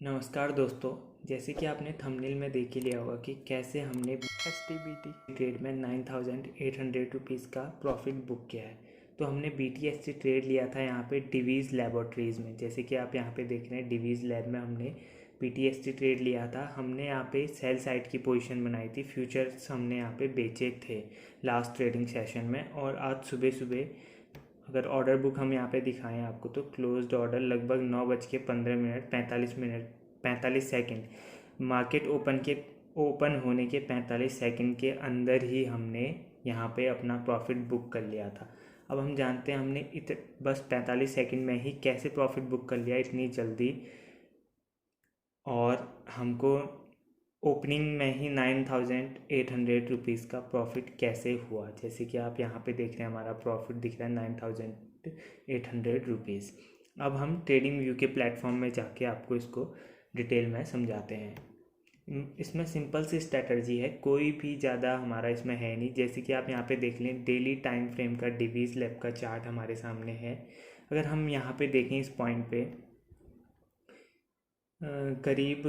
नमस्कार दोस्तों। जैसे कि आपने थंबनेल में देख ही लिया होगा कि कैसे हमने STBT ट्रेड में 9,800 रुपीज़ का प्रॉफिट बुक किया है। तो हमने BTST ट्रेड लिया था यहाँ पे डिवीज़ लैबोरेटरीज़ में। जैसे कि आप यहाँ पे देख रहे हैं, डिवीज़ लैब में हमने BTST ट्रेड लिया था। हमने यहाँ पे सेल साइड की पोजीशन बनाई थी, फ्यूचर्स हमने यहाँ पे बेचे थे लास्ट ट्रेडिंग सेशन में। और आज सुबह सुबह अगर ऑर्डर बुक हम यहाँ पे दिखाएं आपको, तो क्लोज्ड ऑर्डर लगभग 9:15 45 सेकंड मार्केट ओपन होने के 45 सेकंड के अंदर ही हमने यहाँ पे अपना प्रॉफिट बुक कर लिया था। अब हम जानते हैं हमने बस 45 सेकंड में ही कैसे प्रॉफिट बुक कर लिया इतनी जल्दी, और हमको ओपनिंग में ही 9,800 रुपीज़ का प्रॉफिट कैसे हुआ। जैसे कि आप यहाँ पे देख रहे हैं, हमारा प्रॉफिट दिख रहा है 9,800 रुपीज़। अब हम ट्रेडिंग व्यू के प्लेटफॉर्म में जाके आपको इसको डिटेल में समझाते हैं। इसमें सिंपल सी स्ट्रैटेजी है, कोई भी ज़्यादा हमारा इसमें है नहीं। जैसे कि आप यहाँ पे देख लें, डेली टाइम फ्रेम का डिवीज़ लैब का चार्ट हमारे सामने है। अगर हम यहाँ पे देखें इस पॉइंट पे करीब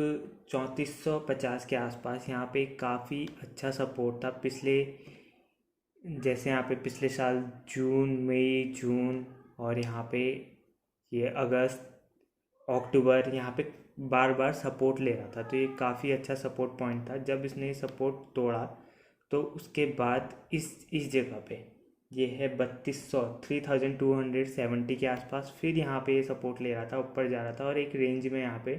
3450 के आसपास यहाँ पे काफ़ी अच्छा सपोर्ट था जैसे यहाँ पे पिछले साल जून और यहाँ पे ये अगस्त अक्टूबर यहाँ पे बार बार सपोर्ट ले रहा था। तो ये काफ़ी अच्छा सपोर्ट पॉइंट था। जब इसने सपोर्ट तोड़ा तो उसके बाद इस जगह पे ये है 3270 के आसपास फिर यहाँ पे ये सपोर्ट ले रहा था, ऊपर जा रहा था और एक रेंज में यहाँ पे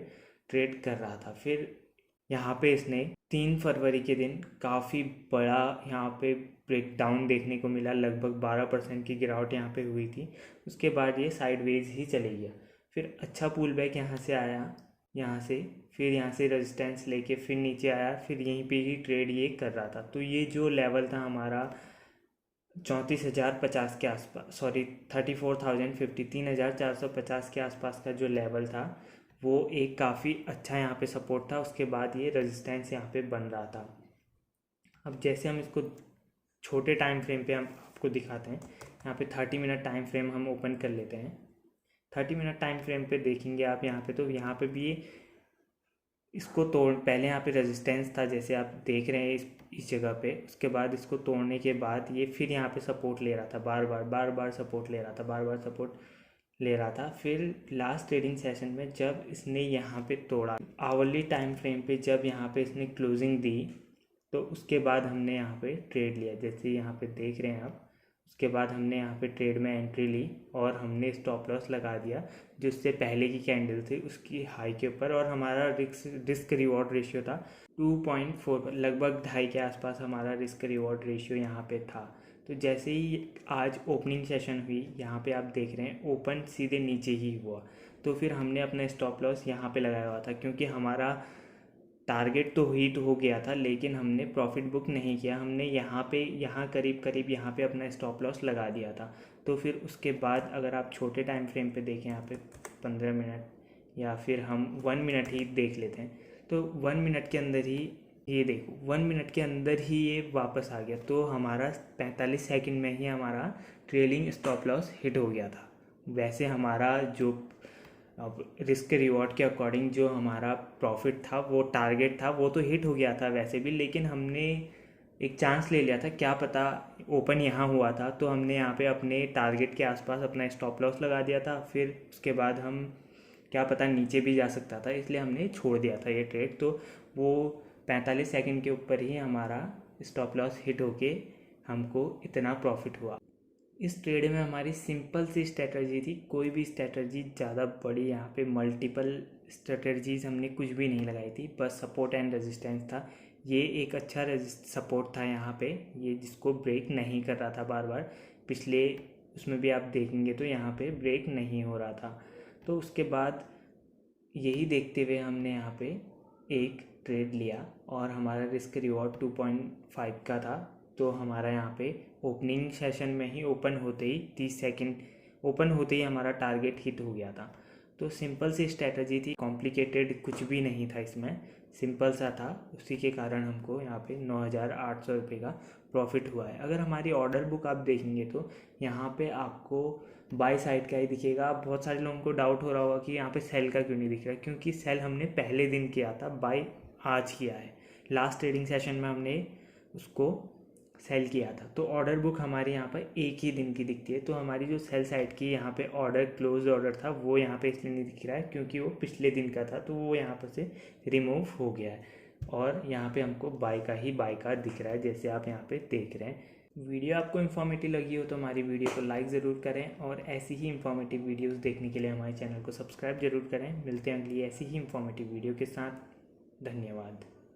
ट्रेड कर रहा था। फिर यहाँ पे इसने 3 फरवरी के दिन काफ़ी बड़ा यहाँ पे ब्रेकडाउन देखने को मिला, लगभग 12% की गिरावट यहाँ पे हुई थी। उसके बाद ये साइडवेज ही चले गया। फिर अच्छा पुल बैक यहाँ से आया, फिर यहाँ से रेजिस्टेंस लेके फिर नीचे आया, फिर यहीं पे ही ट्रेड ये कर रहा था। तो ये जो लेवल था हमारा 34,050 के आसपास, 34,050, 3,450 के आसपास का जो लेवल था वो एक काफ़ी अच्छा यहाँ पे सपोर्ट था। उसके बाद ये रेजिस्टेंस यहाँ पे बन रहा था। अब जैसे हम इसको छोटे टाइम फ्रेम पे हम आपको दिखाते हैं, यहाँ पे 30 मिनट टाइम फ्रेम हम ओपन कर लेते हैं। 30 मिनट टाइम फ्रेम पे देखेंगे आप यहाँ पे, तो यहाँ पे भी इसको पहले यहाँ पे रेजिस्टेंस था जैसे आप देख रहे हैं इस जगह पे। उसके बाद इसको तोड़ने के बाद ये फिर यहाँ पे सपोर्ट ले रहा था, बार बार सपोर्ट ले रहा था, फिर लास्ट ट्रेडिंग सेशन में जब इसने यहाँ पे तोड़ा, आवरली टाइम फ्रेम पे जब यहाँ पे इसने क्लोजिंग दी, तो उसके बाद हमने यहाँ पे ट्रेड लिया। जैसे यहाँ पे देख रहे हैं आप, उसके बाद हमने यहाँ पे ट्रेड में एंट्री ली और हमने स्टॉप लॉस लगा दिया जिससे पहले की कैंडल थी उसकी हाई के ऊपर। और हमारा रिस्क रिवॉर्ड रेशियो था 2.4, लगभग 2.5 के आसपास हमारा रिस्क रिवॉर्ड रेशियो यहाँ पे था। तो जैसे ही आज ओपनिंग सेशन हुई, यहाँ पे आप देख रहे हैं ओपन सीधे नीचे ही हुआ। तो फिर हमने अपना स्टॉप लॉस यहाँ पे लगाया हुआ था, क्योंकि हमारा टारगेट तो हिट हो गया था लेकिन हमने प्रॉफिट बुक नहीं किया। हमने यहाँ करीब यहाँ पे अपना स्टॉप लॉस लगा दिया था। तो फिर उसके बाद अगर आप छोटे टाइम फ्रेम पे देखें, यहाँ पे 15 मिनट या फिर हम 1 मिनट ही देख लेते हैं, तो 1 मिनट के अंदर ही ये देखो 1 मिनट के अंदर ही ये वापस आ गया। तो हमारा 45 सेकंड में ही हमारा ट्रेलिंग स्टॉप लॉस हिट हो गया था। वैसे हमारा जो अब रिस्क रिवॉर्ड के अकॉर्डिंग जो हमारा प्रॉफिट था, वो टारगेट था, वो तो हिट हो गया था वैसे भी, लेकिन हमने एक चांस ले लिया था। क्या पता ओपन यहाँ हुआ था तो हमने यहाँ पे अपने टारगेट के आसपास अपना स्टॉप लॉस लगा दिया था। फिर उसके बाद हम क्या पता नीचे भी जा सकता था, इसलिए हमने छोड़ दिया था ये ट्रेड। तो वो 45 सेकंड के ऊपर ही हमारा स्टॉप लॉस हिट होके हमको इतना प्रॉफिट हुआ। इस ट्रेड में हमारी सिंपल सी स्ट्रेटजी थी, कोई भी स्ट्रेटजी ज़्यादा बड़ी यहाँ पे मल्टीपल स्ट्रेटजीज हमने कुछ भी नहीं लगाई थी, बस सपोर्ट एंड रेजिस्टेंस था। ये एक अच्छा सपोर्ट था यहाँ पे, ये जिसको ब्रेक नहीं कर रहा था बार बार। पिछले उसमें भी आप देखेंगे तो यहाँ पे ब्रेक नहीं हो रहा था। तो उसके बाद यही देखते हुए हमने यहाँ पे एक ट्रेड लिया और हमारा रिस्क रिवॉर्ड 2.5 का था। तो हमारा यहाँ पे ओपनिंग सेशन में ही ओपन होते ही 30 सेकंड ओपन होते ही हमारा टारगेट हिट हो गया था। तो सिंपल सी स्ट्रैटेजी थी, कॉम्प्लिकेटेड कुछ भी नहीं था इसमें, सिंपल सा था। उसी के कारण हमको यहाँ पे 9,800 रुपये का प्रॉफिट हुआ है। अगर हमारी ऑर्डर बुक आप देखेंगे तो यहाँ पे आपको बाय साइड का ही दिखेगा। बहुत सारे लोगों को डाउट हो रहा होगा कि यहाँ पे सेल का क्यों नहीं दिख रहा है, क्योंकि सेल हमने पहले दिन किया था, बाय आज किया है। लास्ट ट्रेडिंग सेशन में हमने उसको सेल किया था। तो ऑर्डर बुक हमारे यहाँ पर एक ही दिन की दिखती है। तो हमारी जो सेल साइड की यहाँ पे ऑर्डर क्लोज ऑर्डर था वो यहाँ पे इसलिए नहीं दिख रहा है क्योंकि वो पिछले दिन का था, तो वो यहाँ पर से रिमूव हो गया है और यहाँ पे हमको बाय का दिख रहा है, जैसे आप यहाँ पे देख रहे हैं। वीडियो आपको इन्फॉर्मेटिव लगी हो तो हमारी वीडियो को लाइक ज़रूर करें और ऐसी ही इन्फॉर्मेटिव वीडियोस देखने के लिए हमारे चैनल को सब्सक्राइब जरूर करें। मिलते हैं अगली ऐसी ही इन्फॉर्मेटिव वीडियो के साथ। धन्यवाद।